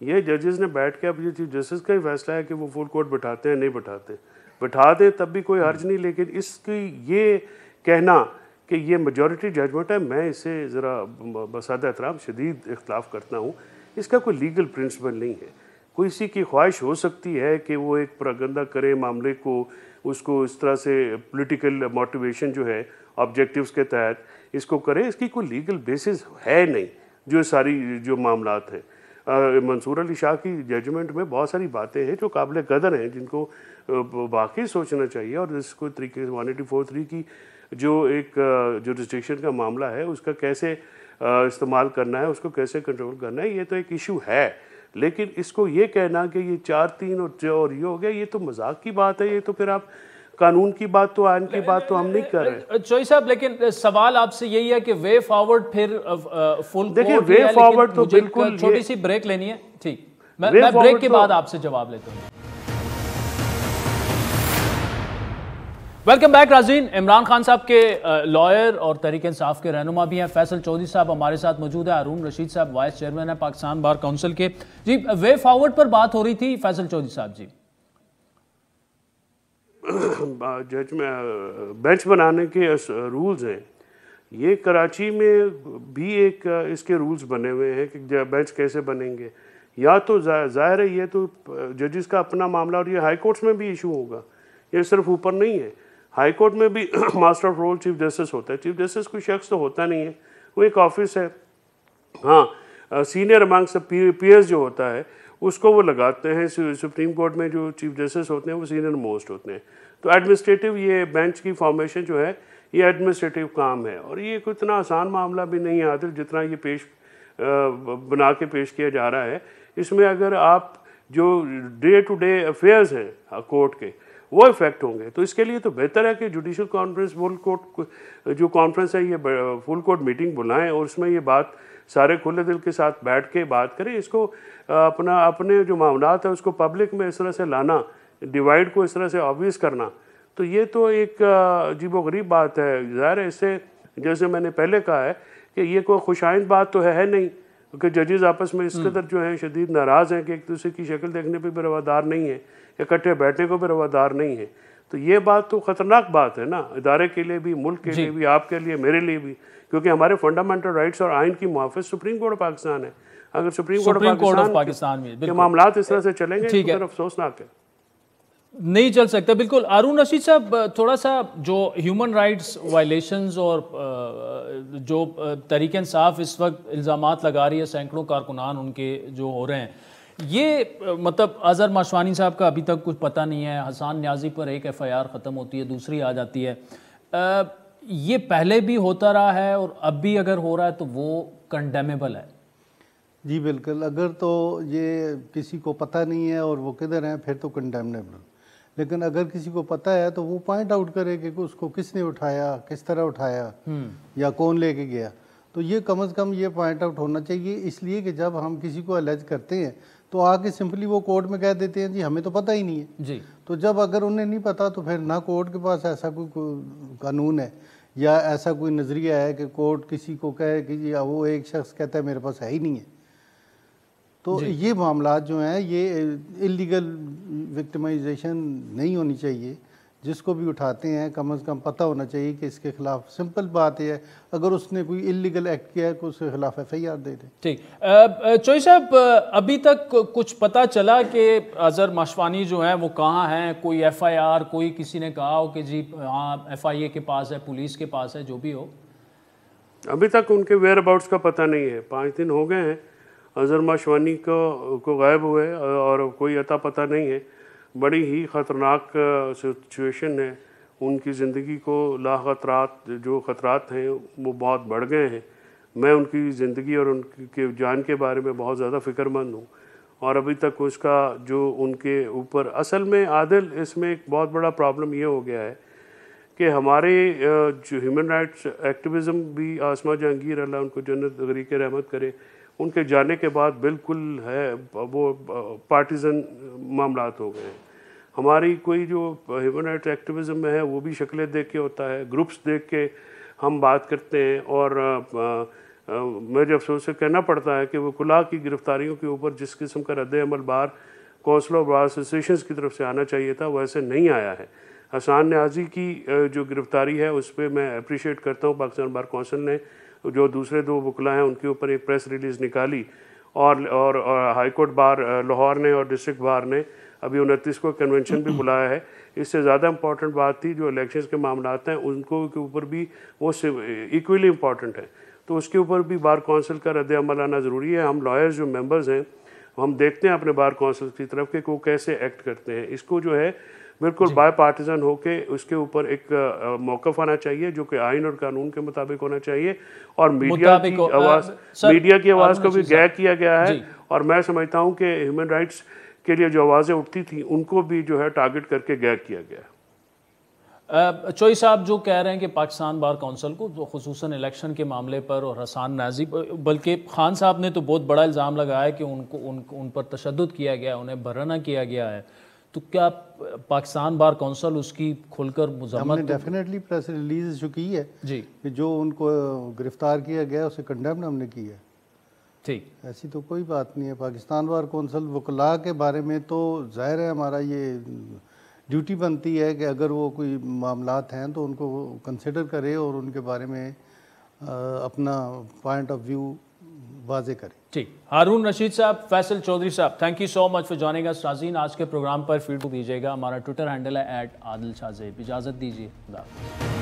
یہ ججز نے بیٹھ کے اب یہ چیف جسٹس کا ہی فیصلہ ہے کہ وہ فل کورٹ بٹھاتے ہیں نہیں بٹھاتے. بٹھا دیں تب بھی کوئی حرج نہیں، لیکن اس کی یہ کہنا کہ یہ میجورٹی ججمنٹ ہے، میں اسے ذرا بسادہ احترام شدید اختلاف کرتا ہوں. اس کا کوئی لیگل پرنسپل نہیں ہے. کوئی کسی کی خواہش ہو سکتی ہے کہ وہ ایک پراگندہ کرے معاملے کو، اس کو اس طرح سے پولیٹیکل موٹیویشن جو ہے آبجیکٹیوز کے تحت اس کو کرے. اس کی کوئی لیگل بیسس ہے نہیں. جو ساری جو معاملات ہیں، منصور علی شاہ کی ججمنٹ میں بہت ساری باتیں ہیں جو قابل قدر ہیں، جن کو واقعی سوچنا چاہیے، اور اس کو طریقے 184(3) کی جو ایک جورسڈکشن کا معاملہ ہے اس کا کیسے استعمال کرنا ہے، اس کو کیسے کنٹرول کرنا ہے، یہ تو ایک ایشو ہے. لیکن اس کو یہ کہنا کہ یہ 4-3 اور یہ ہو گیا، یہ تو مذاق کی بات ہے. یہ تو پھر آپ قانون کی بات تو آئین کی بات تو ہم نہیں کر رہے. چوئی صاحب، لیکن سوال آپ سے یہی ہے کہ وے فارورڈ پھر فل دیکھیں وے فارورڈ تو بالکل چھوٹی سی بریک لینی ہے. ٹھیک، میں بریک کے بعد آپ سے جواب لیتا ہوں. ویلکم بیک ناظرین. عمران خان صاحب کے لائر اور تحریک انصاف کے رہنما بھی ہیں فیصل چودھری صاحب ہمارے ساتھ موجود ہے. ہارون رشید صاحب وائس چیئرمین ہیں پاکستان بار کونسل کے. جی، وے فارورڈ پر بات ہو رہی تھی فیصل چودھری صاحب. جی، جج میں بینچ بنانے کے رولز ہیں. یہ کراچی میں بھی ایک اس کے رولز بنے ہوئے ہیں کہ بینچ کیسے بنیں گے. یا تو ظاہر ہے یہ تو ججز کا اپنا معاملہ، اور یہ ہائی کورٹس میں بھی ایشو ہوگا. یہ صرف اوپر نہیں ہے، ہائی کورٹ میں بھی master of roll chief justice ہوتا ہے. چیف جسٹس کوئی شخص تو ہوتا نہیں ہے، وہ ایک آفس ہے. ہاں، سینئر امانگس پیئرز جو ہوتا ہے اس کو وہ لگاتے ہیں. سپریم کورٹ میں جو چیف جسٹس ہوتے ہیں وہ سینئر موسٹ ہوتے ہیں. تو ایڈمنسٹریٹو یہ بینچ کی فارمیشن جو ہے یہ ایڈمنسٹریٹو کام ہے، اور یہ کوئی اتنا آسان معاملہ بھی نہیں ہے عادل جتنا یہ بنا کے پیش کیا جا رہا ہے. اس میں اگر آپ جو ڈے ٹو ڈے افیئرز ہیں کورٹ کے وہ افیکٹ ہوں گے، تو اس کے لیے تو بہتر ہے کہ جوڈیشل کانفرنس فل کورٹ جو کانفرنس ہے یہ فل کورٹ میٹنگ بلائیں، اور اس میں یہ بات سارے کھلے دل کے ساتھ بیٹھ کے بات کریں. اس کو اپنے جو معاملات ہیں اس کو پبلک میں اس طرح سے لانا، ڈیوائیڈ کو اس طرح سے آبویس کرنا، تو یہ تو ایک عجیب و غریب بات ہے. ظاہر ہے اس سے جیسے میں نے پہلے کہا ہے کہ یہ کوئی خوشائند بات تو ہے نہیں کہ ججز آپس میں اس قدر جو ہیں شدید ناراض ہیں کہ ایک دوسرے کی شکل دیکھنے پہ بھی روادار نہیں ہے، اکٹھے بیٹھنے کو بھی روادار نہیں ہے. تو یہ بات تو خطرناک بات ہے نا، ادارے کے لیے بھی، ملک کے لیے بھی، آپ کے لیے، میرے لیے بھی، کیونکہ ہمارے فنڈامنٹل رائٹس اور آئین کی محافظ سپریم کورٹ آف پاکستان ہے. اگر سپریم کورٹ آف پاکستان کے معاملات اس طرح سے چلیں گے تو پھر افسوسناک ہے، نہیں چل سکتا. بالکل. ہارون رشید صاحب، تھوڑا سا جو ہیومن رائٹس وائلیشنز اور جو تحریک انصاف اس وقت الزامات لگا رہی ہے، سینکڑوں کارکنان ان کے جو ہو رہے ہیں، یہ مطلب اظہر ماشوانی صاحب کا ابھی تک کچھ پتہ نہیں ہے. حسان نیازی پر ایک ایف آئی آر ختم ہوتی ہے, دوسری آ جاتی ہے. یہ پہلے بھی ہوتا رہا ہے اور اب بھی اگر ہو رہا ہے تو وہ کنڈیمیبل ہے. جی بالکل, اگر تو یہ کسی کو پتہ نہیں ہے اور وہ کدھر ہیں پھر تو کنڈیمنیبل, لیکن اگر کسی کو پتہ ہے تو وہ پوائنٹ آؤٹ کرے کہ اس کو کس نے اٹھایا, کس طرح اٹھایا یا کون لے کے گیا. تو یہ کم از کم یہ پوائنٹ آؤٹ ہونا چاہیے, اس لیے کہ جب ہم کسی کو الیج کرتے ہیں تو آ کے سمپلی وہ کورٹ میں کہہ دیتے ہیں جی ہمیں تو پتہ ہی نہیں ہے. جی تو جب اگر انہیں نہیں پتہ تو پھر نہ کورٹ کے پاس ایسا کوئی قانون ہے یا ایسا کوئی نظریہ ہے کہ کورٹ کسی کو کہے کہ جی وہ ایک شخص کہتا ہے میرے پاس ہے ہی نہیں ہے. تو یہ معاملات جو ہیں یہ اللیگل وکٹمائزیشن نہیں ہونی چاہیے. جس کو بھی اٹھاتے ہیں کم از کم پتہ ہونا چاہیے کہ اس کے خلاف, سمپل بات یہ ہے اگر اس نے کوئی اللیگل ایکٹ کیا ہے تو اس کے خلاف ایف آئی آر دے دیں. ٹھیک. چوئی صاحب, ابھی تک کچھ پتہ چلا کہ اظہر ماشوانی جو ہیں وہ کہاں ہیں؟ کوئی ایف آئی آر, کوئی کسی نے کہا ہو کہ جی ہاں ایف آئی اے کے پاس ہے, پولیس کے پاس ہے, جو بھی ہو؟ ابھی تک ان کے ویئر اباؤٹس کا پتہ نہیں ہے. 5 دن ہو گئے ہیں اظہر ماشوانی کو غائب ہوئے اور کوئی عطا پتہ نہیں ہے. بڑی ہی خطرناک سچویشن ہے. ان کی زندگی کو لاخطرات جو خطرات ہیں وہ بہت بڑھ گئے ہیں. میں ان کی زندگی اور ان کی جان کے بارے میں بہت زیادہ فکر مند ہوں, اور ابھی تک اس کا جو ان کے اوپر اصل میں عادل اس میں ایک بہت بڑا پرابلم یہ ہو گیا ہے کہ ہمارے جو ہیومن رائٹس ایکٹیویزم بھی آسما جہانگیر اللہ ان کو جنت غریق رحمت کرے, ان کے جانے کے بعد بالکل ہے وہ پارٹیزن معاملات ہو گئے ہیں. ہماری کوئی جو ہیومن رائٹس ایکٹیویزم میں ہے وہ بھی شکلیں دیکھ کے ہوتا ہے, گروپس دیکھ کے ہم بات کرتے ہیں. اور مجھے افسوس سے کہنا پڑتا ہے کہ وکلاء کی گرفتاریوں کے اوپر جس قسم کا رد عمل bar council of bar associations کی طرف سے آنا چاہیے تھا وہ ایسے نہیں آیا ہے. حسان نیازی کی جو گرفتاری ہے اس پہ میں اپریشیٹ کرتا ہوں. پاکستان بار کونسل نے جو دوسرے 2 وکلاء ہیں ان کے اوپر ایک پریس ریلیز نکالی, اور ہائی کورٹ بار لاہور نے اور ڈسٹرکٹ بار نے ابھی 29 کو کنونشن بھی بلایا ہے. اس سے زیادہ امپورٹنٹ بات تھی جو الیکشنز کے معاملات ہیں ان کو کے اوپر بھی وہ ایکولی امپورٹنٹ ہے. تو اس کے اوپر بھی بار کونسل کا رد عمل آنا ضروری ہے. ہم لائرز جو ممبرز ہیں ہم دیکھتے ہیں اپنے بار کونسل کی طرف کہ وہ کیسے ایکٹ کرتے ہیں. اس کو جو ہے بالکل بائی پارٹیزن ہو کے اس کے اوپر ایک موقف آنا چاہیے جو کہ آئین اور قانون کے مطابق ہونا چاہیے, اور میڈیا کی آواز کو بھی غیر کیا گیا ہے. اور میں سمجھتا ہوں کہ ہیومن رائٹس کے لیے جو آوازیں اٹھتی تھیں ان کو بھی جو ہے ٹارگٹ کر کے غیر کیا گیا. چوئی صاحب جو کہہ رہے ہیں کہ پاکستان بار کونسل کو خصوصاً الیکشن کے معاملے پر اور حسان نیازی, بلکہ خان صاحب نے تو بہت بڑا الزام لگایا ہے کہ ان پر تشدد کیا گیا, انہیں برہنہ کیا گیا ہے, تو کیا پاکستان بار کونسل اس کی کھل کر مذمت؟ ہم نے ڈیفینیٹلی پریس ریلیز ایشو کی ہے جی کہ جو ان کو گرفتار کیا گیا اسے کنڈیمن ہم نے کی ہے. ٹھیک, ایسی تو کوئی بات نہیں ہے. پاکستان بار کونسل وکلاء کے بارے میں تو ظاہر ہے ہمارا یہ ڈیوٹی بنتی ہے کہ اگر وہ کوئی معاملات ہیں تو ان کو کنسیڈر کرے اور ان کے بارے میں اپنا پوائنٹ آف ویو واضح کرے. ٹھیک. ہارون رشید صاحب, Faisal Chaudhry sahab, thank you so much for joining us. ناظرین آج کے پروگرام پر فیڈ بیک دیجیے گا. ہمارا ٹویٹر ہینڈل ہے @عادل شاہ زیب. اجازت دیجیے. خدا حافظ.